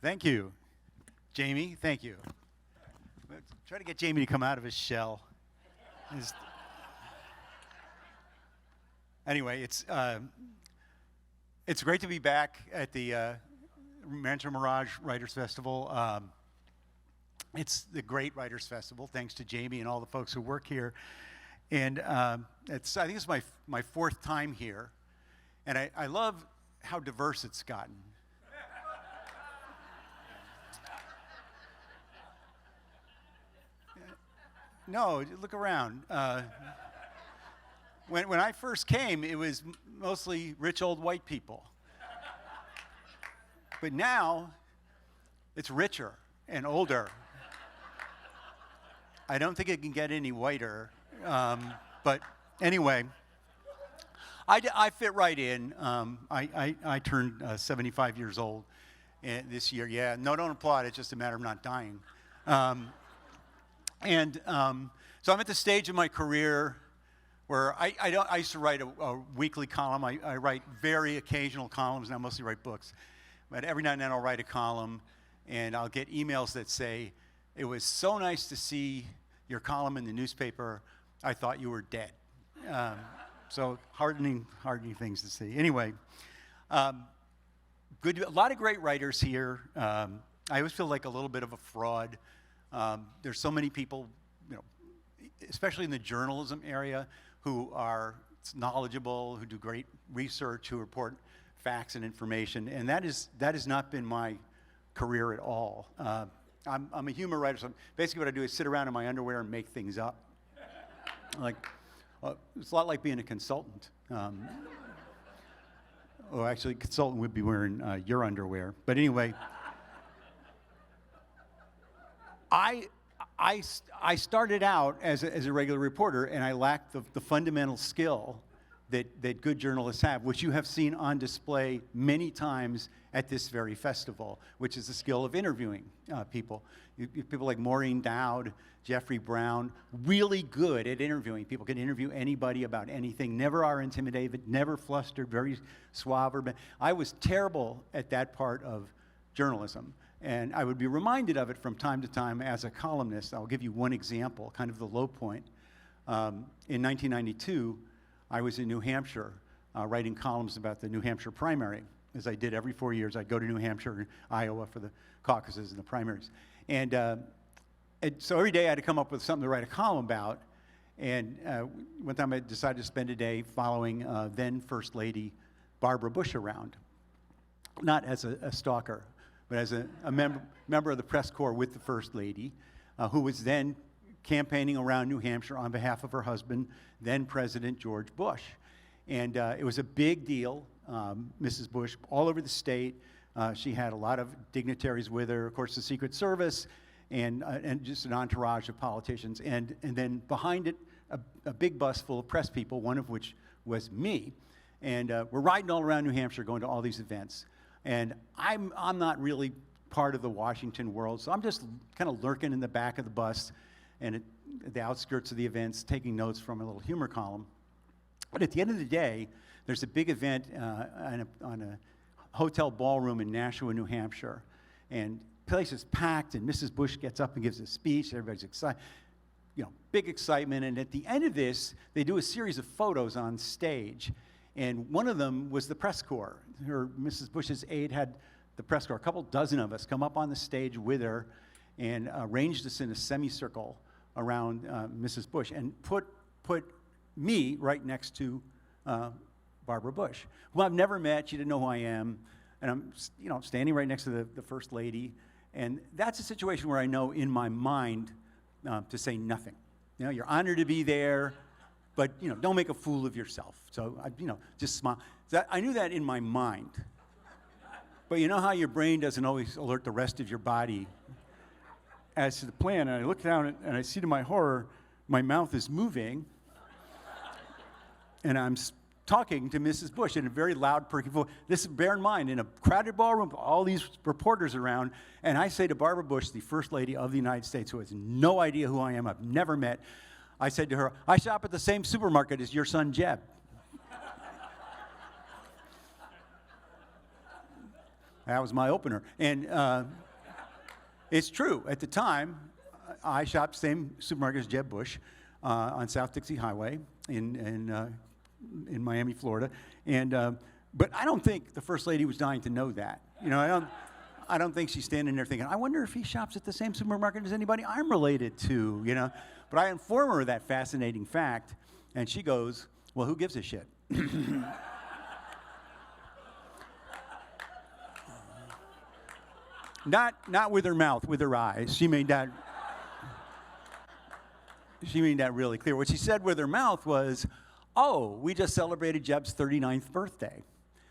Thank you. Jamie, thank you. Let's try to get Jamie to come out of his shell. Anyway, it's great to be back at the Rancho Mirage Writers Festival. It's the great Writers Festival, thanks to Jamie and all the folks who work here. And I think it's my fourth time here. And I love how diverse it's gotten. No, look around. When I first came, it was mostly rich old white people. But now, it's richer and older. I don't think it can get any whiter. But anyway, I fit right in. I turned 75 years old this year. Yeah, no, don't applaud. It's just a matter of not dying. So I'm at the stage of my career where I used to write a weekly column. I write very occasional columns, and I mostly write books. But every now and then I'll write a column, and I'll get emails that say, "It was so nice to see your column in the newspaper. I thought you were dead." So heartening things to see. Anyway, a lot of great writers here. I always feel like a little bit of a fraud. There's so many people, especially in the journalism area, who are knowledgeable, who do great research, who report facts and information, and that has not been my career at all. I'm a humor writer, so basically what I do is sit around in my underwear and make things up. It's a lot like being a consultant. Actually, a consultant would be wearing your underwear. But anyway, I started out as a regular reporter, and I lacked the fundamental skill that good journalists have, which you have seen on display many times at this very festival, which is the skill of interviewing people. People like Maureen Dowd, Jeffrey Brown, really good at interviewing. People can interview anybody about anything, never are intimidated, never flustered, very suave. I was terrible at that part of journalism. And I would be reminded of it from time to time as a columnist. I'll give you one example, kind of the low point. In 1992, I was in New Hampshire writing columns about the New Hampshire primary. As I did every 4 years, I'd go to New Hampshire and Iowa for the caucuses and the primaries. And so every day I had to come up with something to write a column about. And one time I decided to spend a day following then First Lady Barbara Bush around, not as a stalker, but as a member of the press corps with the First Lady, who was then campaigning around New Hampshire on behalf of her husband, then President George Bush. And it was a big deal, Mrs. Bush, all over the state. She had a lot of dignitaries with her, of course, the Secret Service, and just an entourage of politicians. And then behind it, a big bus full of press people, one of which was me. And we're riding all around New Hampshire, going to all these events. And I'm not really part of the Washington world, so I'm just kind of lurking in the back of the bus and at the outskirts of the events, taking notes from a little humor column. But at the end of the day, there's a big event on a hotel ballroom in Nashua, New Hampshire, and the place is packed, and Mrs. Bush gets up and gives a speech. Everybody's excited, big excitement. And at the end of this, they do a series of photos on stage. And one of them was the press corps. Mrs. Bush's aide had the press corps, a couple dozen of us, come up on the stage with her and arranged us in a semicircle around Mrs. Bush and put me right next to Barbara Bush, who I've never met. She didn't know who I am. And I'm standing right next to the First Lady. And that's a situation where I know in my mind to say nothing. You're honored to be there, but don't make a fool of yourself. So just smile. I knew that in my mind. But you know how your brain doesn't always alert the rest of your body as to the plan. And I look down and I see to my horror, my mouth is moving, and I'm talking to Mrs. Bush in a very loud, perky voice. Bear in mind, in a crowded ballroom, all these reporters around, and I say to Barbara Bush, the First Lady of the United States, who has no idea who I am, I've never met, I said to her, "I shop at the same supermarket as your son, Jeb." That was my opener. And it's true. At the time, I shopped same supermarket as Jeb Bush on South Dixie Highway in Miami, Florida. And but I don't think the First Lady was dying to know that. You know, I don't think she's standing there thinking, I wonder if he shops at the same supermarket as anybody I'm related to, you know. But I inform her of that fascinating fact, and she goes, well, who gives a shit? Not with her mouth, with her eyes. She made that really clear. What she said with her mouth was, oh, we just celebrated Jeb's 39th birthday.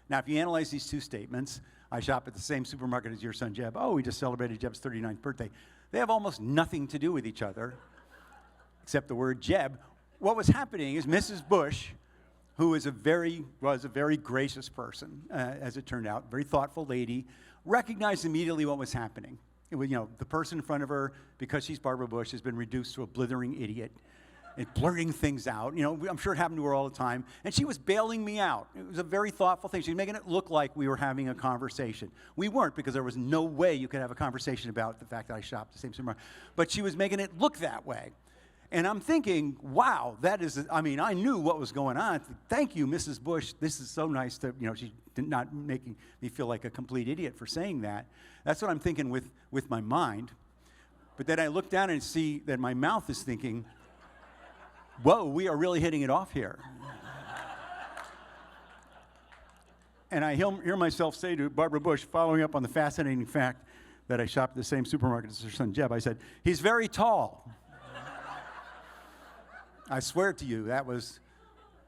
Now, if you analyze these two statements, I shop at the same supermarket as your son Jeb. Oh, we just celebrated Jeb's 39th birthday. They have almost nothing to do with each other, except the word Jeb. What was happening is Mrs. Bush, who was a very gracious person, as it turned out, very thoughtful lady, recognized immediately what was happening. It was, you know, the person in front of her, because she's Barbara Bush, has been reduced to a blithering idiot and blurting things out. You know, I'm sure it happened to her all the time. And she was bailing me out. It was a very thoughtful thing. She was making it look like we were having a conversation. We weren't, because there was no way you could have a conversation about the fact that I shopped at the same supermarket. But she was making it look that way. And I'm thinking, wow, that is, I mean, I knew what was going on. Thank you, Mrs. Bush. This is so nice to, you know, she's not making me feel like a complete idiot for saying that. That's what I'm thinking with my mind. But then I look down and see that my mouth is thinking, whoa, we are really hitting it off here. And I hear myself say to Barbara Bush, following up on the fascinating fact that I shop at the same supermarket as her son Jeb, I said, he's very tall. I swear to you, that was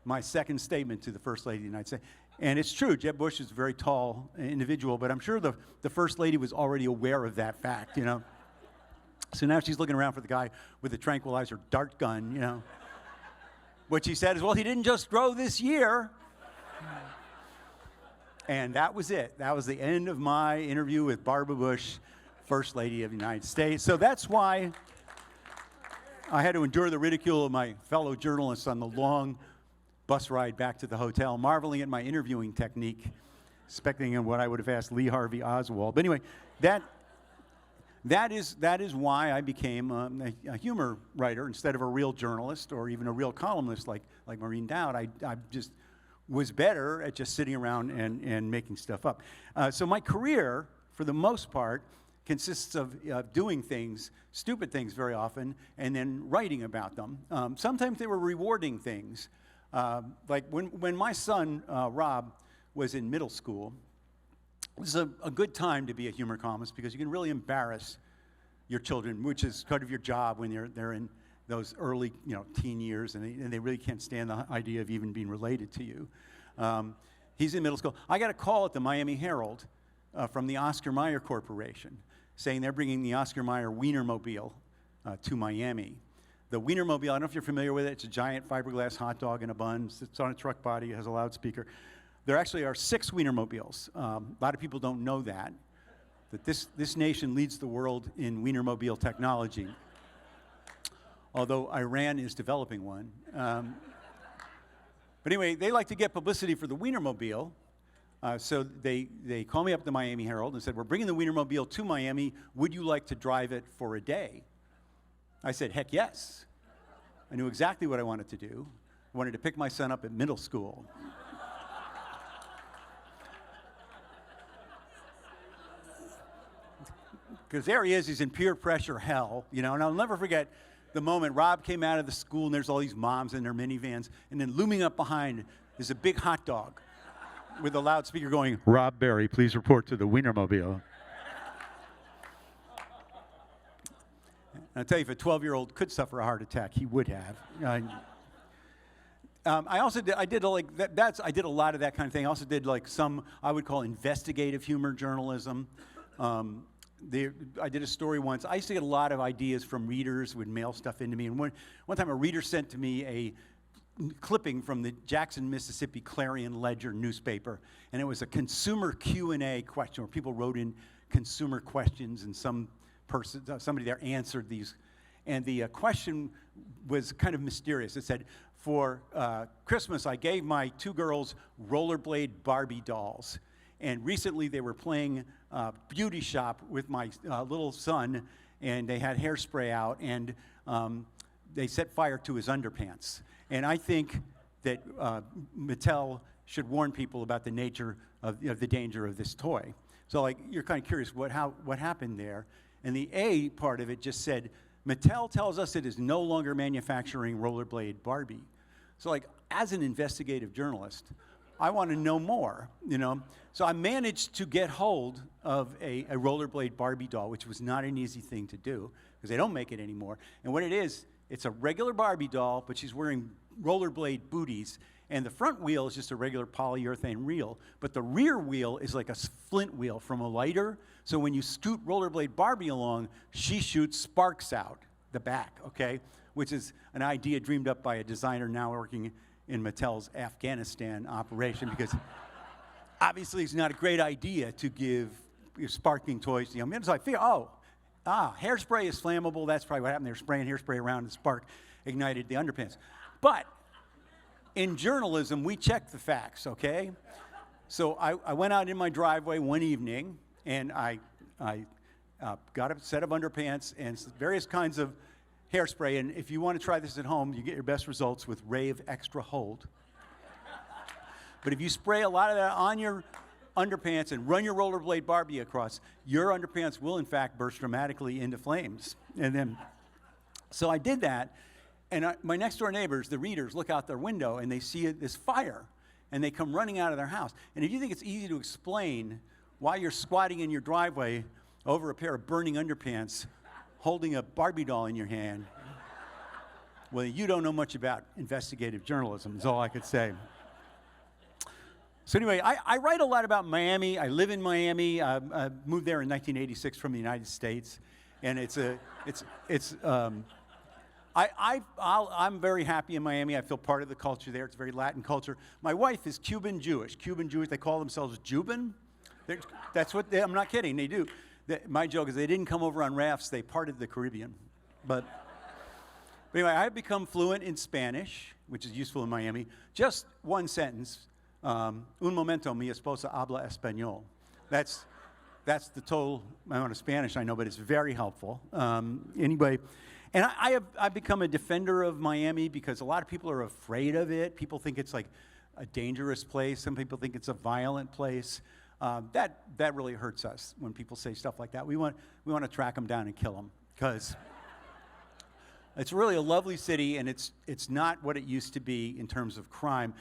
my second statement to the First Lady of the United States. And it's true, Jeb Bush is a very tall individual, but I'm sure the First Lady was already aware of that fact, you know. So now she's looking around for the guy with the tranquilizer dart gun, you know. What she said is, well, he didn't just grow this year. And that was it. That was the end of my interview with Barbara Bush, First Lady of the United States. So that's why I had to endure the ridicule of my fellow journalists on the long bus ride back to the hotel, marveling at my interviewing technique, expecting what I would have asked Lee Harvey Oswald. But anyway, that is why I became a humor writer instead of a real journalist or even a real columnist like Maureen Dowd. I just was better at just sitting around and making stuff up. So my career, for the most part, consists of doing things, stupid things very often, and then writing about them. Sometimes they were rewarding things. Like when my son, Rob, was in middle school, it was a good time to be a humor columnist because you can really embarrass your children, which is kind of your job when they're in those early, you know, teen years, and they really can't stand the idea of even being related to you. He's in middle school. I got a call at the Miami Herald from the Oscar Mayer Corporation saying they're bringing the Oscar Mayer Wienermobile to Miami. The Wienermobile, I don't know if you're familiar with it. It's a giant fiberglass hot dog in a bun. It's on a truck body. It has a loudspeaker. There actually are 6 Wienermobiles. A lot of people don't know that this nation leads the world in Wienermobile technology, although Iran is developing one. But anyway, they like to get publicity for the Wienermobile. So they called me up at the Miami Herald and said, we're bringing the Wienermobile to Miami. Would you like to drive it for a day? I said, heck yes. I knew exactly what I wanted to do. I wanted to pick my son up at middle school. Because there he is, he's in peer pressure hell, you know, and I'll never forget the moment Rob came out of the school and there's all these moms in their minivans, and then looming up behind is a big hot dog with a loudspeaker going, Rob Berry, please report to the Wienermobile. I'll tell you, if a 12-year-old could suffer a heart attack, he would have. I did a lot of that kind of thing. I also did like some, I would call investigative humor journalism. I did a story once. I used to get a lot of ideas from readers who would mail stuff into me. And one time a reader sent to me a clipping from the Jackson, Mississippi Clarion Ledger newspaper. And it was a consumer Q&A question where people wrote in consumer questions and somebody there answered these. And the question was kind of mysterious. It said, for Christmas, I gave my 2 girls rollerblade Barbie dolls. And recently they were playing beauty shop with my little son, and they had hairspray out, and they set fire to his underpants. And I think that Mattel should warn people about the nature of the danger of this toy. So like, you're kind of curious what happened there. And the A part of it just said, Mattel tells us it is no longer manufacturing rollerblade Barbie. So like, as an investigative journalist, I want to know more, you know? So I managed to get hold of a rollerblade Barbie doll, which was not an easy thing to do, because they don't make it anymore. And what it is, it's a regular Barbie doll, but she's wearing rollerblade booties, and the front wheel is just a regular polyurethane wheel, but the rear wheel is like a flint wheel from a lighter, so when you scoot rollerblade Barbie along, she shoots sparks out the back, okay? Which is an idea dreamed up by a designer now working in Mattel's Afghanistan operation, because obviously it's not a great idea to give sparking toys to young men. So I figure, hairspray is flammable. That's probably what happened. They were spraying hairspray around, and the spark ignited the underpants. But in journalism, we check the facts, okay? So I went out in my driveway one evening, and I got a set of underpants and various kinds of hairspray. And if you want to try this at home, you get your best results with Rave Extra Hold. But if you spray a lot of that on your underpants and run your rollerblade Barbie across, your underpants will, in fact, burst dramatically into flames. And then, so I did that, and my next-door neighbors, the readers, look out their window, and they see this fire, and they come running out of their house. And if you think it's easy to explain why you're squatting in your driveway over a pair of burning underpants, holding a Barbie doll in your hand, well, you don't know much about investigative journalism, is all I could say. So anyway, I write a lot about Miami. I live in Miami. I moved there in 1986 from the United States, and I'm very happy in Miami. I feel part of the culture there. It's very Latin culture. My wife is Cuban Jewish. Cuban Jewish, they call themselves Juban. That's what I'm not kidding. They do. My joke is they didn't come over on rafts. They parted the Caribbean. But anyway, I've become fluent in Spanish, which is useful in Miami. Just one sentence. Un momento, mi esposa habla español. That's the total amount of Spanish I know, but it's very helpful. Anyway, and I've become a defender of Miami because a lot of people are afraid of it. People think it's like a dangerous place. Some people think it's a violent place. That really hurts us when people say stuff like that. We want to track them down and kill them, because it's really a lovely city, and it's not what it used to be in terms of crime.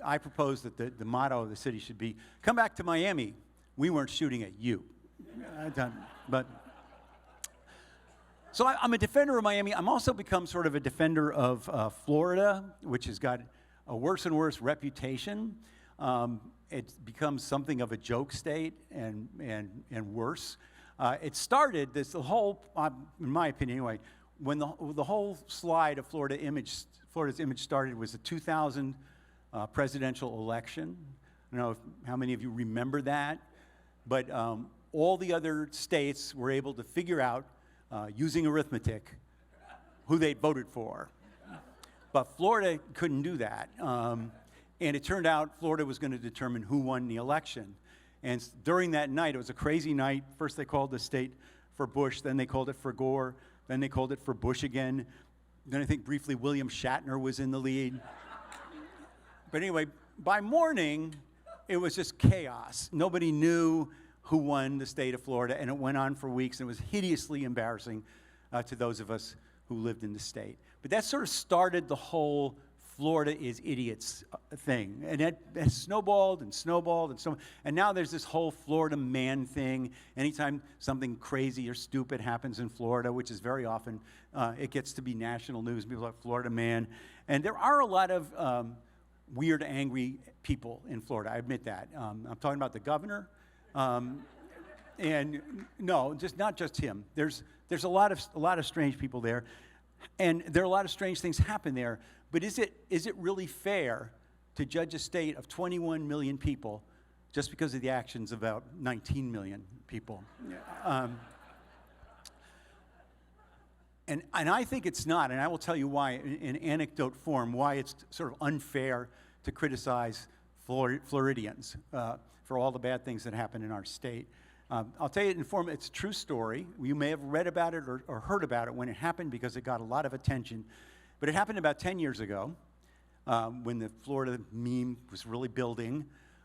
I propose that the motto of the city should be, come back to Miami. We weren't shooting at you. So I'm a defender of Miami. I'm also become sort of a defender of Florida, which has got a worse and worse reputation. It becomes something of a joke state and worse. It started, the whole, in my opinion anyway, when the whole slide of Florida's image started was the 2000 presidential election. I don't know how many of you remember that, but all the other states were able to figure out, using arithmetic, who they voted for. But Florida couldn't do that. And it turned out Florida was going to determine who won the election. And during that night, it was a crazy night. First they called the state for Bush, then they called it for Gore, then they called it for Bush again. Then I think briefly William Shatner was in the lead. But anyway, by morning, it was just chaos. Nobody knew who won the state of Florida, and it went on for weeks, and it was hideously embarrassing to those of us who lived in the state. But that sort of started the whole Florida is idiots thing. And that snowballed and snowballed and snowballed. And now there's this whole Florida man thing. Anytime something crazy or stupid happens in Florida, which is very often, it gets to be national news. People are like, Florida man. And there are a lot of weird, angry people in Florida. I admit that. I'm talking about the governor. And no, not just him. There's a lot of strange people there. And there are a lot of strange things happen there. But is it really fair to judge a state of 21 million people just because of the actions of about 19 million people? And I think it's not, and I will tell you why, in anecdote form, why it's sort of unfair to criticize Floridians for for all the bad things that happen in our state. I'll tell you it's a true story. You may have read about it or heard about it when it happened because it got a lot of attention. But it happened about 10 years ago when the Florida meme was really building.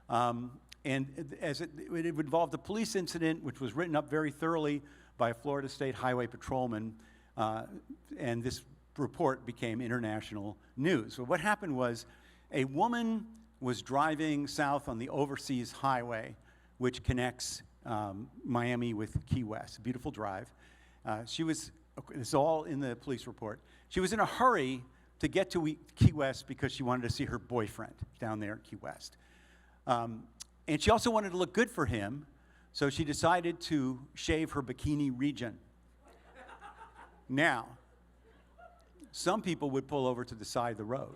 And it involved a police incident which was written up very thoroughly by a Florida State Highway patrolman. And this report became international news. So what happened was a woman was driving south on the overseas highway, which connects Miami with Key West, a beautiful drive. This is all in the police report. She was in a hurry to get to Key West because she wanted to see her boyfriend down there at Key West. And she also wanted to look good for him, so she decided to shave her bikini region. Now, some people would pull over to the side of the road.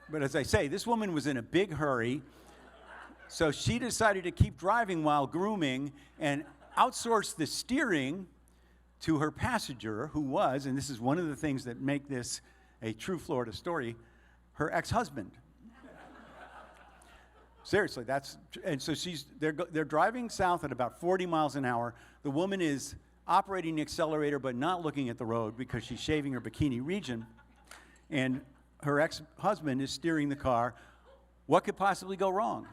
But as I say, this woman was in a big hurry, so she decided to keep driving while grooming and outsource the steering to her passenger, who was, and this is one of the things that make this a true Florida story, her ex-husband. Seriously, and so they're driving south at about 40 miles an hour. The woman is operating the accelerator but not looking at the road because she's shaving her bikini region. And her ex-husband is steering the car. What could possibly go wrong?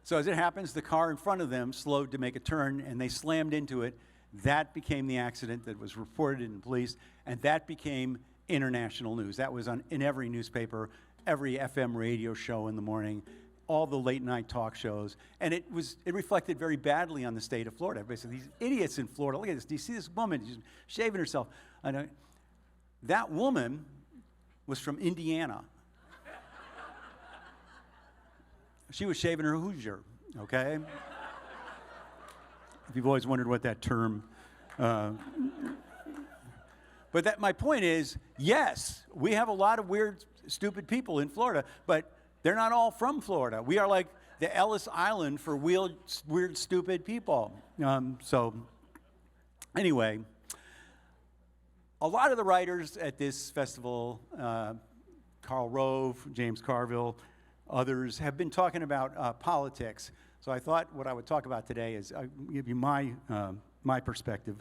So as it happens, the car in front of them slowed to make a turn, and they slammed into it. That became the accident that was reported in police, and that became international news. That was in every newspaper, every FM radio show in the morning, all the late-night talk shows, and it reflected very badly on the state of Florida. Everybody said, these idiots in Florida, look at this. Do you see this woman? She's shaving herself. That woman was from Indiana. She was shaving her Hoosier, okay? If you've always wondered what that term... But my point is, yes, we have a lot of weird, stupid people in Florida, but they're not all from Florida. We are like the Ellis Island for weird, stupid people. So anyway, a lot of the writers at this festival, Karl Rove, James Carville, others, have been talking about politics. So I thought what I would talk about today is give you my perspective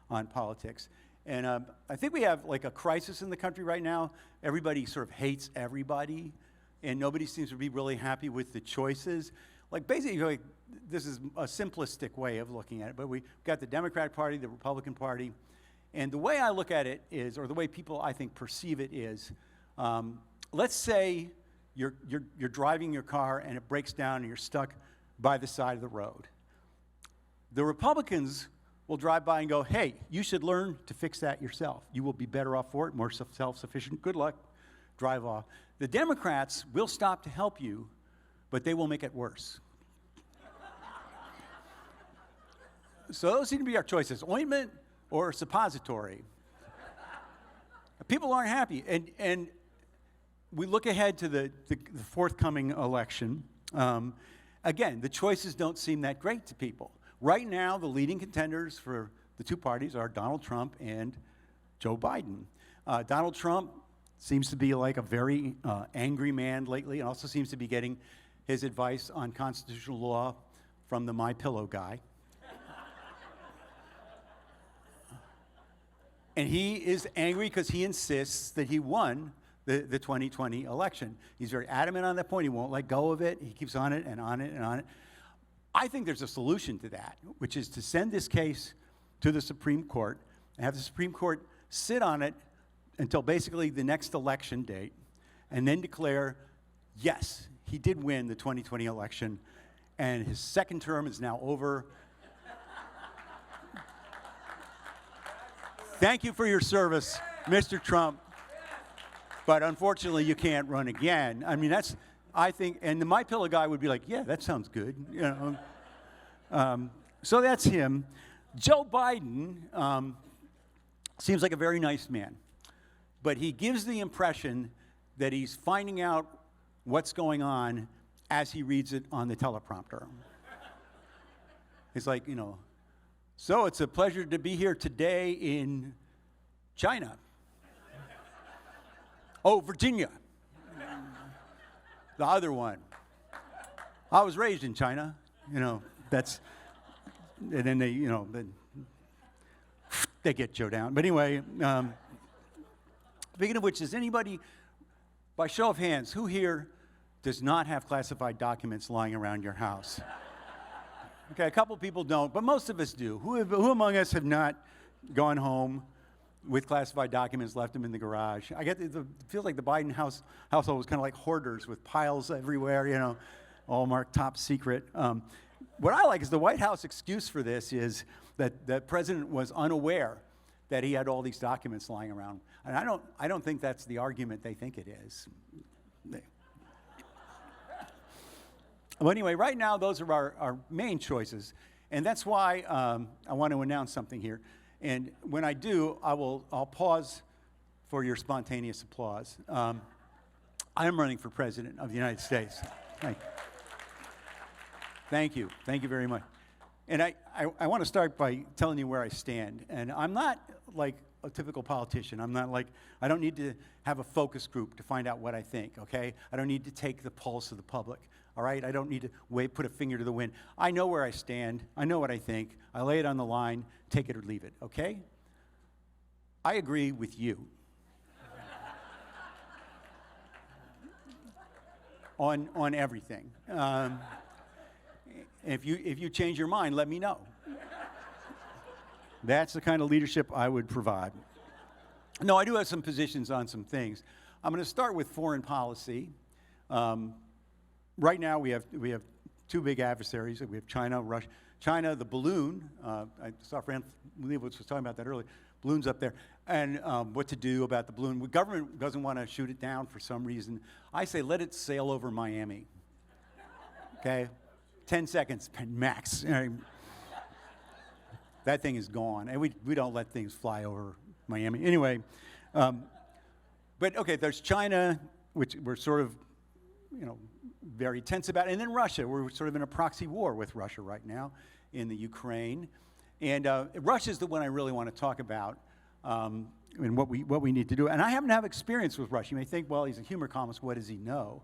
on politics. And I think we have like a crisis in the country right now. Everybody sort of hates everybody, and nobody seems to be really happy with the choices. Like basically, this is a simplistic way of looking at it, but we've got the Democratic Party, the Republican Party, and the way I look at it is, or the way people I think perceive it is, let's say you're driving your car and it breaks down and you're stuck by the side of the road. The Republicans will drive by and go, hey, you should learn to fix that yourself. You will be better off for it, more self-sufficient. Good luck. Drive off. The Democrats will stop to help you, but they will make it worse. So those seem to be our choices, ointment or suppository. People aren't happy. And we look ahead to the forthcoming election. Again, the choices don't seem that great to people. Right now, the leading contenders for the two parties are Donald Trump and Joe Biden. Donald Trump seems to be like a very angry man lately, and also seems to be getting his advice on constitutional law from the My Pillow guy. And he is angry because he insists that he won the 2020 election. He's very adamant on that point. He won't let go of it. He keeps on it and on it and on it. I think there's a solution to that, which is to send this case to the Supreme Court and have the Supreme Court sit on it until basically the next election date, and then declare, yes, he did win the 2020 election, and his second term is now over. Thank you for your service, Mr. Trump. But unfortunately, you can't run again. I mean, I think, and the My Pillow guy would be like, yeah, that sounds good. You know. So that's him. Joe Biden seems like a very nice man, but he gives the impression that he's finding out what's going on as he reads it on the teleprompter. He's like, so it's a pleasure to be here today in China. Oh, Virginia. The other one. I was raised in China. That's, and then they get Joe down. But anyway, speaking of which, does anybody, by show of hands, who here does not have classified documents lying around your house? Okay, a couple people don't, but most of us do. Who among us have not gone home with classified documents, left them in the garage? It feels like the Biden household was kind of like hoarders with piles everywhere, all marked top secret. What I like is the White House excuse for this is that the president was unaware that he had all these documents lying around. And I don't think that's the argument they think it is. Well, anyway, right now, those are our main choices. And that's why I want to announce something here. And when I do, I'll pause for your spontaneous applause. I am running for president of the United States. Thank you. Thank you very much. And I want to start by telling you where I stand. And I'm not like a typical politician. I don't need to have a focus group to find out what I think, okay? I don't need to take the pulse of the public, all right? I don't need to put a finger to the wind. I know where I stand. I know what I think. I lay it on the line, take it or leave it, okay? I agree with you. on everything. If you change your mind, let me know. That's the kind of leadership I would provide. No, I do have some positions on some things. I'm going to start with foreign policy. Right now, we have two big adversaries. We have China, Russia. China, the balloon. I saw Fran Leibowitz was talking about that earlier. Balloon's up there, and what to do about the balloon. The government doesn't want to shoot it down for some reason. I say let it sail over Miami. Okay, 10 seconds max. That thing is gone, and we don't let things fly over Miami. Anyway, but okay, there's China, which we're sort of, very tense about, and then Russia. We're sort of in a proxy war with Russia right now in the Ukraine, and Russia is the one I really want to talk about, and what we need to do. And I happen to have experience with Russia. You may think, well, he's a humor columnist. What does he know?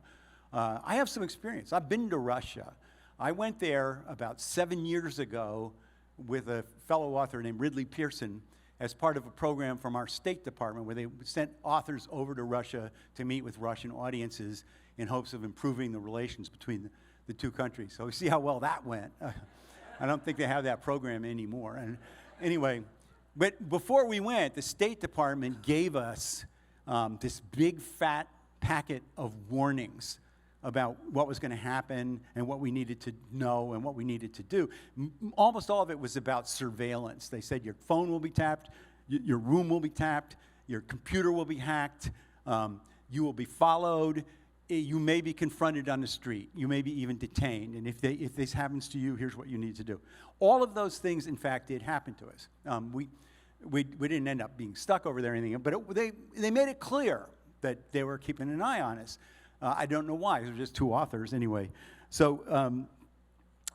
I have some experience. I've been to Russia. I went there about 7 years ago with a fellow author named Ridley Pearson as part of a program from our State Department where they sent authors over to Russia to meet with Russian audiences in hopes of improving the relations between the two countries. So we see how well that went. I don't think they have that program anymore. And anyway, but before we went, the State Department gave us this big fat packet of warnings about what was going to happen and what we needed to know and what we needed to do. Almost all of it was about surveillance. They said your phone will be tapped, your room will be tapped, your computer will be hacked, you will be followed, you may be confronted on the street, you may be even detained, and if this happens to you, here's what you need to do. All of those things, in fact, did happen to us. We didn't end up being stuck over there or anything, but they made it clear that they were keeping an eye on us. I don't know why. There were just two authors anyway. So, and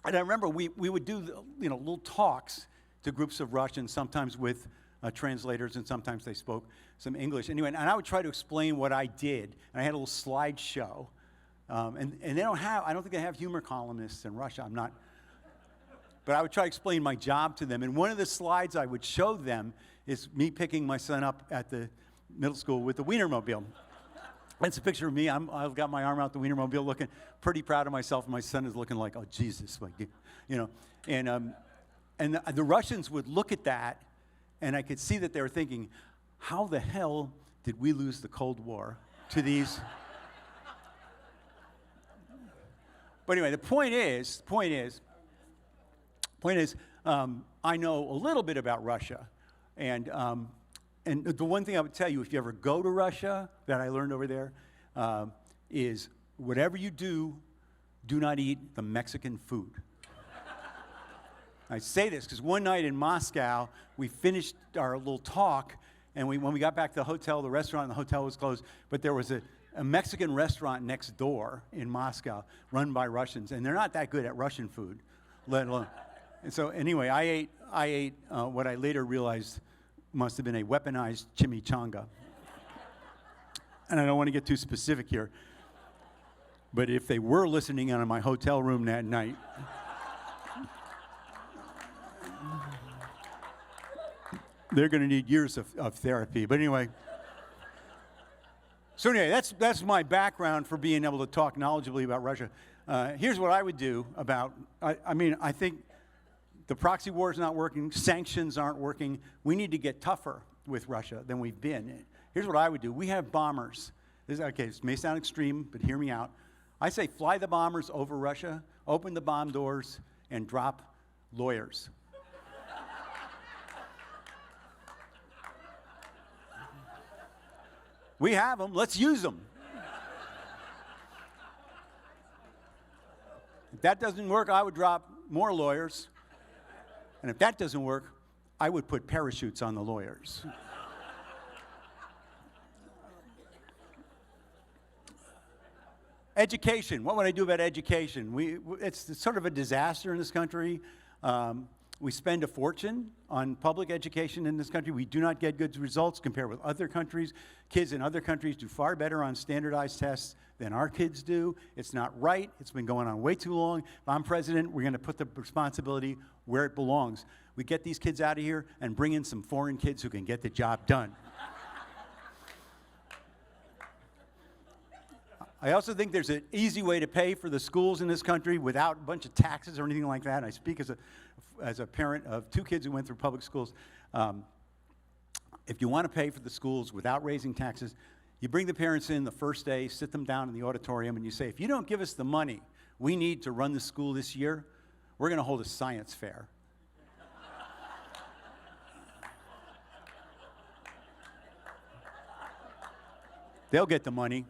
I remember we would do little talks to groups of Russians, sometimes with translators, and sometimes they spoke some English. Anyway, and I would try to explain what I did. And I had a little slideshow. And they I don't think they have humor columnists in Russia. I'm not. But I would try to explain my job to them. And one of the slides I would show them is me picking my son up at the middle school with the Wienermobile. That's a picture of me. I've got my arm out the Wienermobile, looking pretty proud of myself. And my son is looking like, oh Jesus, And the Russians would look at that, and I could see that they were thinking, how the hell did we lose the Cold War to these? But anyway, the point is, I know a little bit about Russia, and the one thing I would tell you, if you ever go to Russia, that I learned over there, is whatever you do not eat the Mexican food. I say this because one night in Moscow, we finished our little talk, and when we got back to the hotel, the restaurant in the hotel was closed, but there was a Mexican restaurant next door in Moscow run by Russians, and they're not that good at Russian food, let alone. And so anyway, I ate what I later realized must have been a weaponized chimichanga. and I don't want to get too specific here, but if they were listening out of my hotel room that night, they're going to need years of therapy. But anyway, that's my background for being able to talk knowledgeably about Russia. Here's what I would do about, I think the proxy war is not working, sanctions aren't working. We need to get tougher with Russia than we've been. Here's what I would do. We have bombers. This may sound extreme, but hear me out. I say fly the bombers over Russia, open the bomb doors, and drop lawyers. We have them. Let's use them. If that doesn't work, I would drop more lawyers. And if that doesn't work, I would put parachutes on the lawyers. Education. What would I do about education? It's sort of a disaster in this country. We spend a fortune on public education in this country. We do not get good results compared with other countries. Kids in other countries do far better on standardized tests than our kids do. It's not right. It's been going on way too long. If I'm president, we're going to put the responsibility where it belongs. We get these kids out of here and bring in some foreign kids who can get the job done. I also think there's an easy way to pay for the schools in this country without a bunch of taxes or anything like that. I speak as a parent of 2 kids who went through public schools. If you want to pay for the schools without raising taxes, you bring the parents in the first day, sit them down in the auditorium, and you say, if you don't give us the money we need to run the school this year, we're going to hold a science fair. They'll get the money.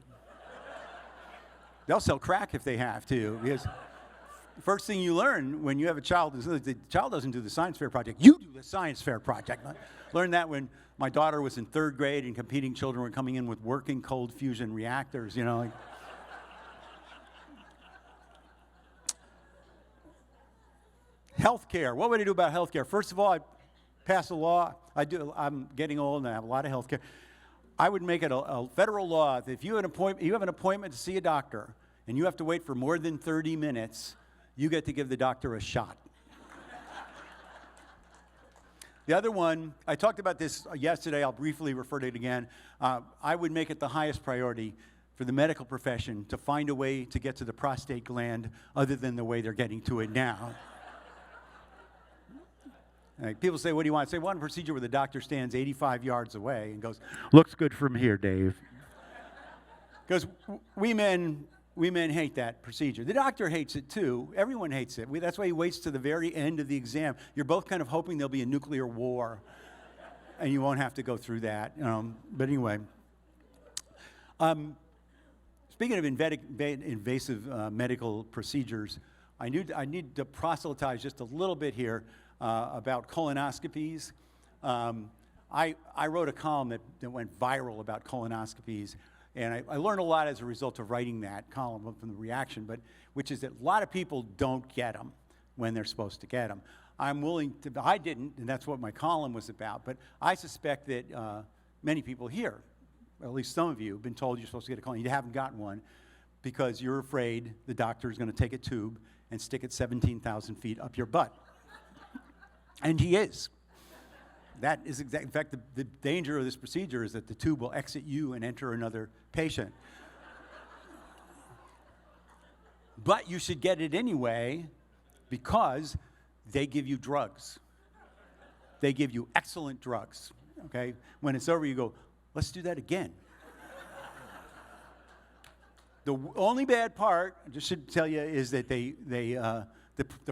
They'll sell crack if they have to, because the first thing you learn when you have a child is the child doesn't do the science fair project. You do the science fair project. I learned that when my daughter was in 3rd grade and competing children were coming in with working cold fusion reactors, you know. Healthcare. What would I do about healthcare? First of all, I pass a law. I'm getting old and I have a lot of healthcare. I would make it a federal law that if you have an appointment to see a doctor and you have to wait for more than 30 minutes, you get to give the doctor a shot. The other one, I talked about this yesterday, I'll briefly refer to it again. I would make it the highest priority for the medical profession to find a way to get to the prostate gland other than the way they're getting to it now. People say, what do you want? I say, one procedure where the doctor stands 85 yards away and goes, looks good from here, Dave. Because we men hate that procedure. The doctor hates it too. Everyone hates it. That's why he waits to the very end of the exam. You're both kind of hoping there'll be a nuclear war and you won't have to go through that. But anyway. Speaking of invasive medical procedures, I need to proselytize just a little bit here about colonoscopies. I wrote a column that went viral about colonoscopies, and I learned a lot as a result of writing that column from the reaction, which is that a lot of people don't get them when they're supposed to get them. I didn't, and that's what my column was about, but I suspect that many people here, at least some of you, have been told you're supposed to get a colon. You haven't gotten one because you're afraid the doctor is going to take a tube and stick it 17,000 feet up your butt. And he is. That is in fact, the danger of this procedure is that the tube will exit you and enter another patient. But you should get it anyway because they give you drugs. They give you excellent drugs, okay? When it's over, you go, let's do that again. The only bad part, I just should tell you, is that the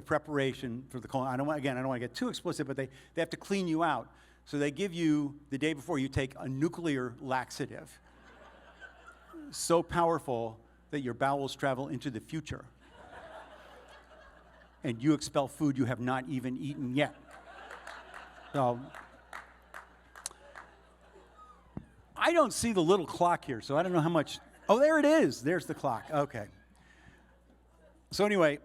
preparation for the colon. I don't want to get too explicit, but they have to clean you out. So they give you, the day before, you take a nuclear laxative. So powerful that your bowels travel into the future. And you expel food you have not even eaten yet. So, I don't see the little clock here, so I don't know how much. Oh, there it is. There's the clock. Okay. So anyway,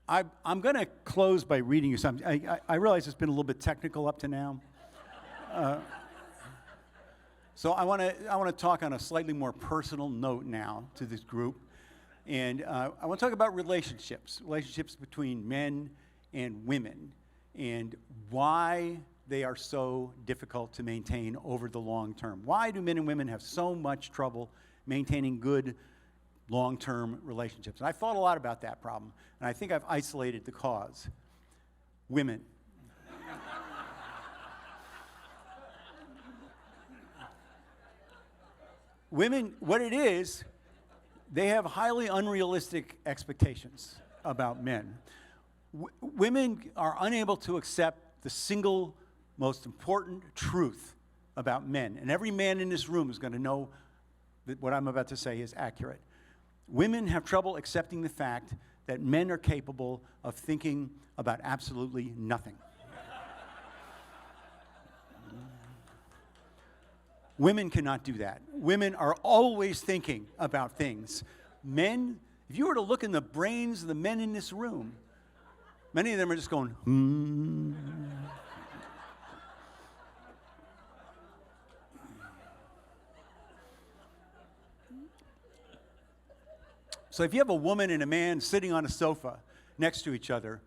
I'm going to close by reading you something. I realize it's been a little bit technical up to now. So I want to talk on a slightly more personal note now to this group. And I want to talk about relationships between men and women, and why they are so difficult to maintain over the long term. Why do men and women have so much trouble maintaining good long-term relationships? And I thought a lot about that problem, and I think I've isolated the cause. Women. Women, what it is, they have highly unrealistic expectations about men. Women are unable to accept the single most important truth about men. And every man in this room is going to know that what I'm about to say is accurate. Women have trouble accepting the fact that men are capable of thinking about absolutely nothing. Women cannot do that. Women are always thinking about things. Men, if you were to look in the brains of the men in this room, many of them are just going, hmm. So if you have a woman and a man sitting on a sofa next to each other,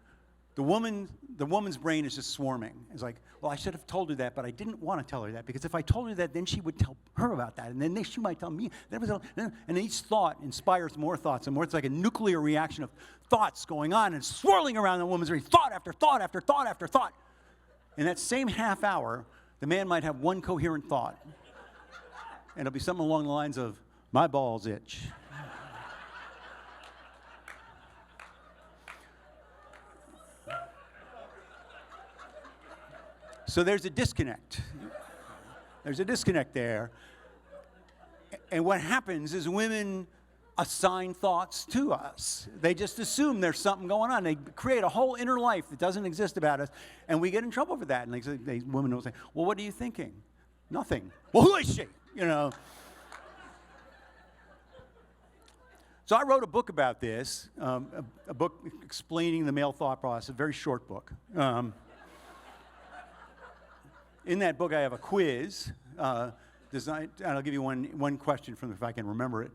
the woman's brain is just swarming. It's like, well, I should have told her that, but I didn't want to tell her that, because if I told her that, then she would tell her about that, and then she might tell me. And each thought inspires more thoughts and more. It's like a nuclear reaction of thoughts going on and swirling around the woman's brain, thought after thought after thought after thought. In that same half hour, the man might have one coherent thought, and it'll be something along the lines of, my balls itch. So there's a disconnect. There's a disconnect there. And what happens is women assign thoughts to us. They just assume there's something going on. They create a whole inner life that doesn't exist about us, and we get in trouble for that. And women will say, well, what are you thinking? Nothing. Well, who is she? You know. So I wrote a book about this, a book explaining the male thought process, a very short book. In that book, I have a quiz designed, and I'll give you one question from if I can remember it.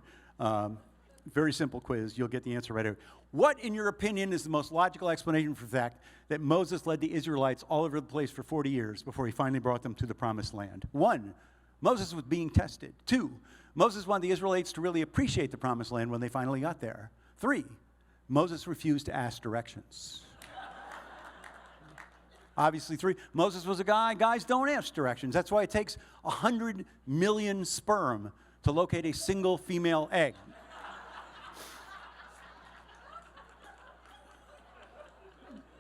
Very simple quiz. You'll get the answer right away. What, in your opinion, is the most logical explanation for the fact that Moses led the Israelites all over the place for 40 years before he finally brought them to the Promised Land? 1, Moses was being tested. 2, Moses wanted the Israelites to really appreciate the Promised Land when they finally got there. 3, Moses refused to ask directions. Obviously, 3, Moses was a guy. Guys don't ask directions. That's why it takes 100 million sperm to locate a single female egg.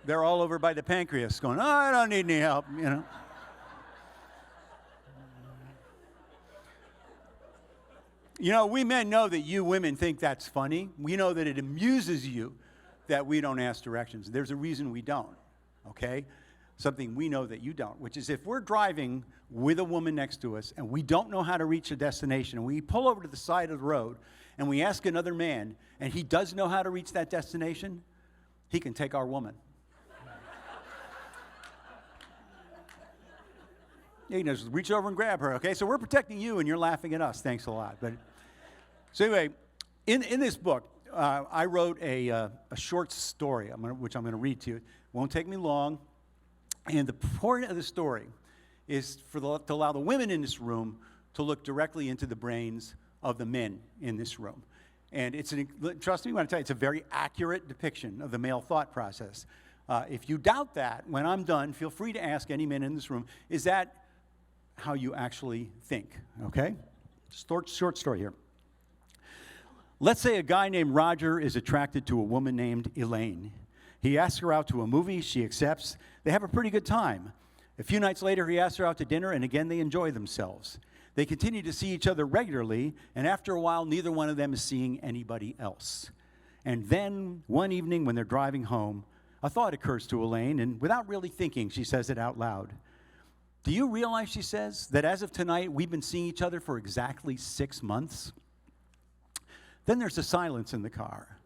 They're all over by the pancreas going, oh, I don't need any help, you know. You know, we men know that you women think that's funny. We know that it amuses you that we don't ask directions. There's a reason we don't, okay? Something we know that you don't, which is if we're driving with a woman next to us and we don't know how to reach a destination, and we pull over to the side of the road and we ask another man and he does know how to reach that destination, he can take our woman. You can just reach over and grab her, okay? So we're protecting you and you're laughing at us. Thanks a lot. But so anyway, in this book, I wrote a short story, which I'm going to read to you. It won't take me long. And the point of the story is to allow the women in this room to look directly into the brains of the men in this room. And trust me when I tell you, it's a very accurate depiction of the male thought process. If you doubt that, when I'm done, feel free to ask any men in this room, is that how you actually think? Okay? Short story here. Let's say a guy named Roger is attracted to a woman named Elaine. He asks her out to a movie. She accepts. They have a pretty good time. A few nights later, he asks her out to dinner, and again, they enjoy themselves. They continue to see each other regularly, and after a while, neither one of them is seeing anybody else. And then, one evening, when they're driving home, a thought occurs to Elaine, and without really thinking, she says it out loud. Do you realize, she says, that as of tonight, we've been seeing each other for exactly 6 months? Then there's a silence in the car.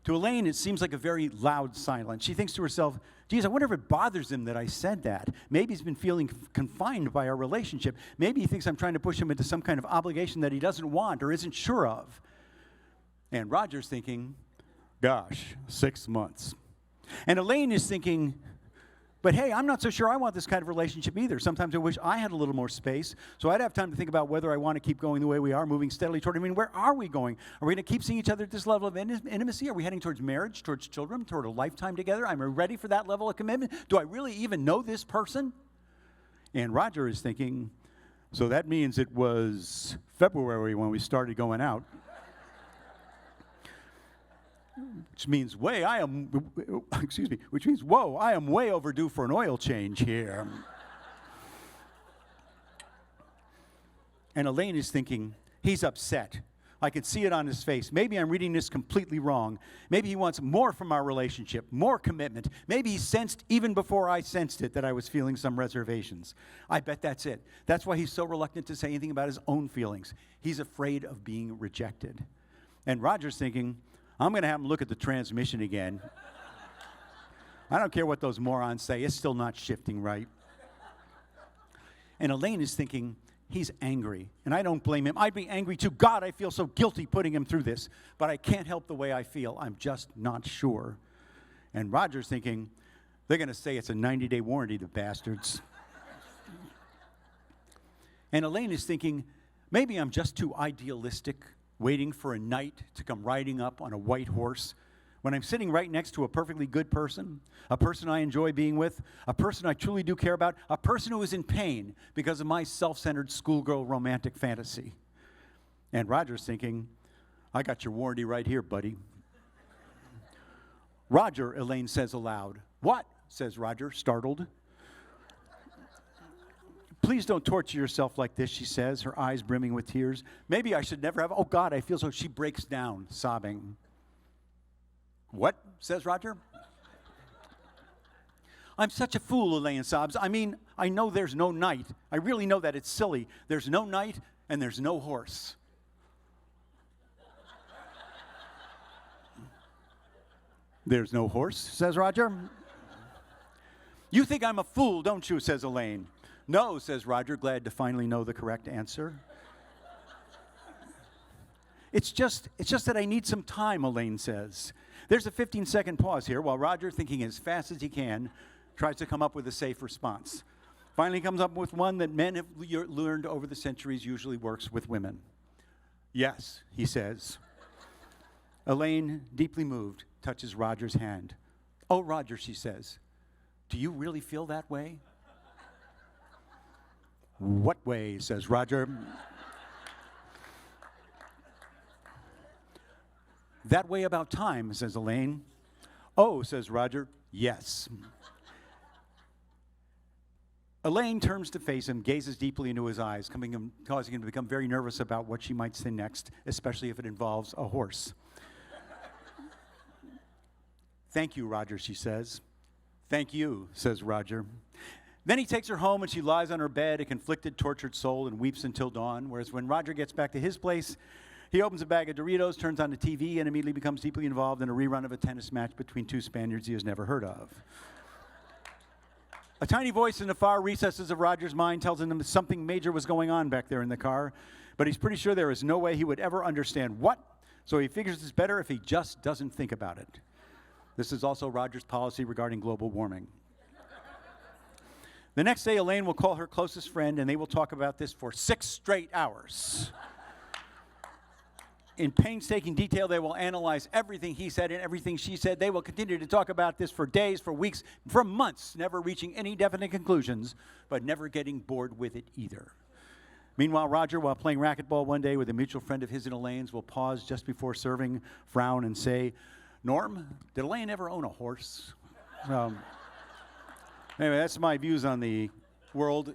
To Elaine, it seems like a very loud silence. She thinks to herself, Geez, I wonder if it bothers him that I said that. Maybe he's been feeling confined by our relationship. Maybe he thinks I'm trying to push him into some kind of obligation that he doesn't want or isn't sure of. And Roger's thinking, gosh, 6 months. And Elaine is thinking, but hey, I'm not so sure I want this kind of relationship either. Sometimes I wish I had a little more space, so I'd have time to think about whether I want to keep going the way we are, moving steadily toward, where are we going? Are we going to keep seeing each other at this level of intimacy? Are we heading towards marriage, towards children, toward a lifetime together? Am I ready for that level of commitment? Do I really even know this person? And Roger is thinking, so that means it was February when we started going out. Which means, whoa, I am way overdue for an oil change here. And Elaine is thinking, he's upset. I can see it on his face. Maybe I'm reading this completely wrong. Maybe he wants more from our relationship, more commitment. Maybe he sensed, even before I sensed it, that I was feeling some reservations. I bet that's it. That's why he's so reluctant to say anything about his own feelings. He's afraid of being rejected. And Roger's thinking, I'm going to have him look at the transmission again. I don't care what those morons say. It's still not shifting right. And Elaine is thinking, he's angry, and I don't blame him. I'd be angry too. God, I feel so guilty putting him through this, but I can't help the way I feel. I'm just not sure. And Roger's thinking, they're going to say it's a 90-day warranty, the bastards. And Elaine is thinking, maybe I'm just too idealistic, waiting for a knight to come riding up on a white horse when I'm sitting right next to a perfectly good person, a person I enjoy being with, a person I truly do care about, a person who is in pain because of my self-centered schoolgirl romantic fantasy. And Roger's thinking, I got your warranty right here, buddy. Roger, Elaine says aloud. What? Says Roger, startled. Please don't torture yourself like this, she says, her eyes brimming with tears. Maybe I should never have. Oh, God, I feel so. She breaks down, sobbing. What? Says Roger. I'm such a fool, Elaine sobs. I mean, I know there's no knight. I really know that. It's silly. There's no knight and there's no horse. There's no horse, says Roger. You think I'm a fool, don't you, says Elaine. No, says Roger, glad to finally know the correct answer. It's just that I need some time, Elaine says. There's a 15-second pause here while Roger, thinking as fast as he can, tries to come up with a safe response. Finally comes up with one that men have learned over the centuries usually works with women. Yes, he says. Elaine, deeply moved, touches Roger's hand. Oh, Roger, she says, do you really feel that way? What way, says Roger. That way about time, says Elaine. Oh, says Roger, yes. Elaine turns to face him, gazes deeply into his eyes, causing him to become very nervous about what she might say next, especially if it involves a horse. Thank you, Roger, she says. Thank you, says Roger. Then he takes her home, and she lies on her bed, a conflicted, tortured soul, and weeps until dawn, whereas when Roger gets back to his place, he opens a bag of Doritos, turns on the TV, and immediately becomes deeply involved in a rerun of a tennis match between two Spaniards he has never heard of. A tiny voice in the far recesses of Roger's mind tells him that something major was going on back there in the car, but he's pretty sure there is no way he would ever understand what, so he figures it's better if he just doesn't think about it. This is also Roger's policy regarding global warming. The next day, Elaine will call her closest friend, and they will talk about this for 6 straight hours. In painstaking detail, they will analyze everything he said and everything she said. They will continue to talk about this for days, for weeks, for months, never reaching any definite conclusions, but never getting bored with it either. Meanwhile, Roger, while playing racquetball one day with a mutual friend of his and Elaine's, will pause just before serving, frown, and say, Norm, did Elaine ever own a horse? Anyway, that's my views on the world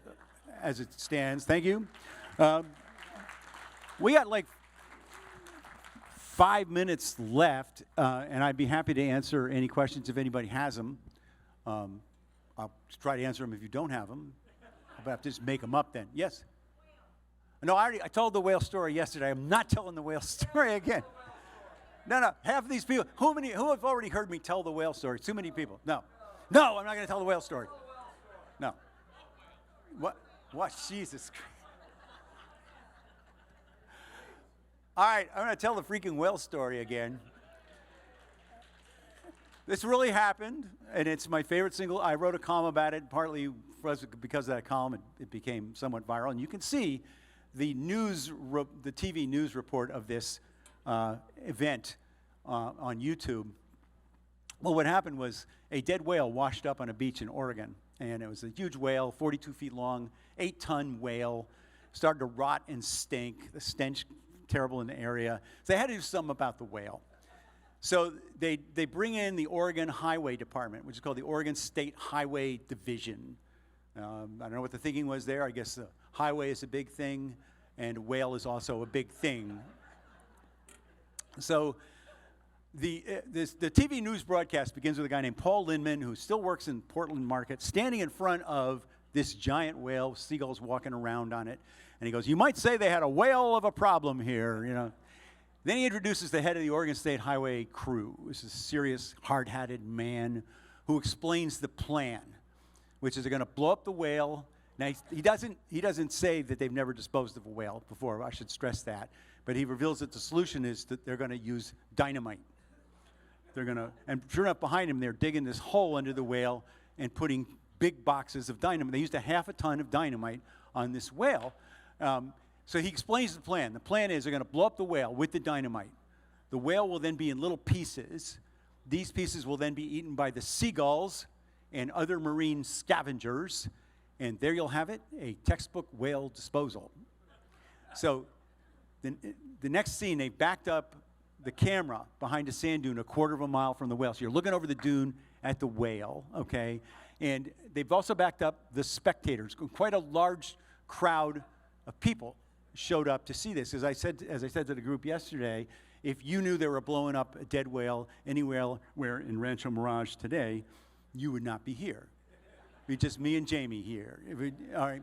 as it stands. Thank you. We got like 5 minutes left, and I'd be happy to answer any questions if anybody has them. I'll try to answer them if you don't have them. I'll have to just make them up then. Yes? No, I told the whale story yesterday. I'm not telling the whale story again. No, half of these people, who have already heard me tell the whale story? Too many people. No. No, I'm not going to tell the whale story. No. What? What? Jesus Christ. All right, I'm going to tell the freaking whale story again. This really happened, and it's my favorite single. I wrote a column about it, partly because of that column. It became somewhat viral, and you can see the TV news report of this event on YouTube. Well, what happened was a dead whale washed up on a beach in Oregon, and it was a huge whale, 42 feet long, 8-ton whale, started to rot and stink. The stench terrible in the area. So they had to do something about the whale. So they bring in the Oregon Highway Department, which is called the Oregon State Highway Division. I don't know what the thinking was there. I guess the highway is a big thing, and whale is also a big thing. So the TV news broadcast begins with a guy named Paul Lindman, who still works in Portland Market, standing in front of this giant whale, seagulls walking around on it. And he goes, "You might say they had a whale of a problem here, you know." Then he introduces the head of the Oregon State Highway crew. This is a serious, hard-hatted man who explains the plan, which is they're going to blow up the whale. Now, he doesn't say that they've never disposed of a whale before. I should stress that. But he reveals that the solution is that they're going to use dynamite. And sure enough, behind him, they're digging this hole under the whale and putting big boxes of dynamite. They used a half a ton of dynamite on this whale. So he explains the plan. The plan is they're going to blow up the whale with the dynamite. The whale will then be in little pieces. These pieces will then be eaten by the seagulls and other marine scavengers. And there you'll have it, a textbook whale disposal. So the next scene, they backed up the camera behind a sand dune a quarter of a mile from the whale. So you're looking over the dune at the whale, okay? And they've also backed up the spectators. Quite a large crowd of people showed up to see this. As I said to the group yesterday, if you knew they were blowing up a dead whale anywhere in Rancho Mirage today, you would not be here. It'd be just me and Jamie here. All right.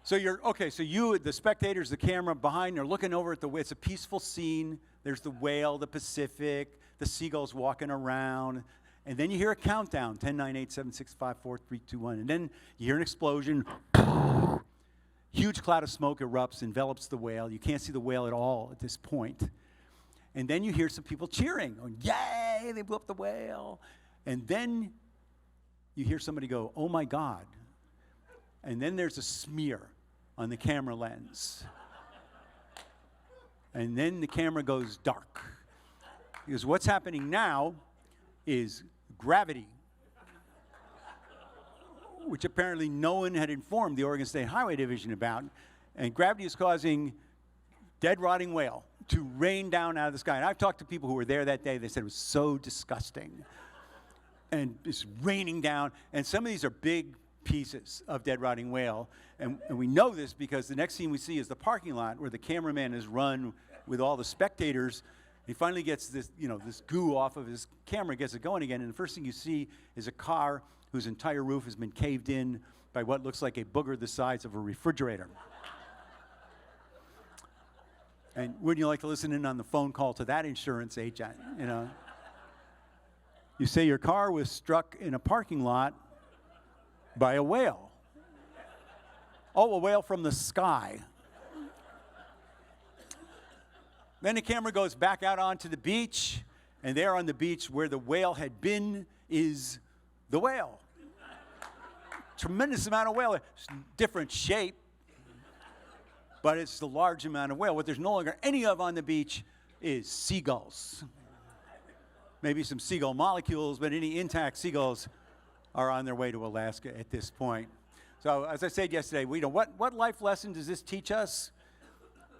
So the spectators, the camera behind, they're looking over at it's a peaceful scene. There's the whale, the Pacific, the seagulls walking around. And then you hear a countdown, 10, 9, 8, 7, 6, 5, 4, 3, 2, 1. And then you hear an explosion. Huge cloud of smoke erupts, envelops the whale. You can't see the whale at all at this point. And then you hear some people cheering. Oh, yay, they blew up the whale. And then you hear somebody go, "Oh my God." And then there's a smear on the camera lens. And then the camera goes dark. Because what's happening now is gravity, which apparently no one had informed the Oregon State Highway Division about. And gravity is causing dead, rotting whale to rain down out of the sky. And I've talked to people who were there that day. They said it was so disgusting. And it's raining down. And some of these are big pieces of dead, rotting whale. And we know this because the next scene we see is the parking lot where the cameraman is run with all the spectators. He finally gets this goo off of his camera, gets it going again. And the first thing you see is a car whose entire roof has been caved in by what looks like a booger the size of a refrigerator. And wouldn't you like to listen in on the phone call to that insurance agent, you know? You say your car was struck in a parking lot by a whale. Oh, a whale from the sky. Then the camera goes back out onto the beach, and there on the beach where the whale had been is the whale. Tremendous amount of whale. It's different shape, but it's the large amount of whale. What there's no longer any of on the beach is seagulls. Maybe some seagull molecules, but any intact seagulls are on their way to Alaska at this point. So as I said yesterday, what life lesson does this teach us?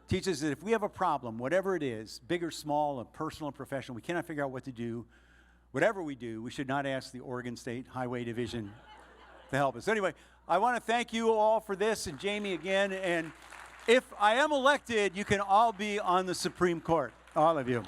It teaches that if we have a problem, whatever it is, big or small, personal or professional, we cannot figure out what to do. Whatever we do, we should not ask the Oregon State Highway Division to help us. Anyway, I want to thank you all for this, and Jamie again. And if I am elected, you can all be on the Supreme Court, all of you.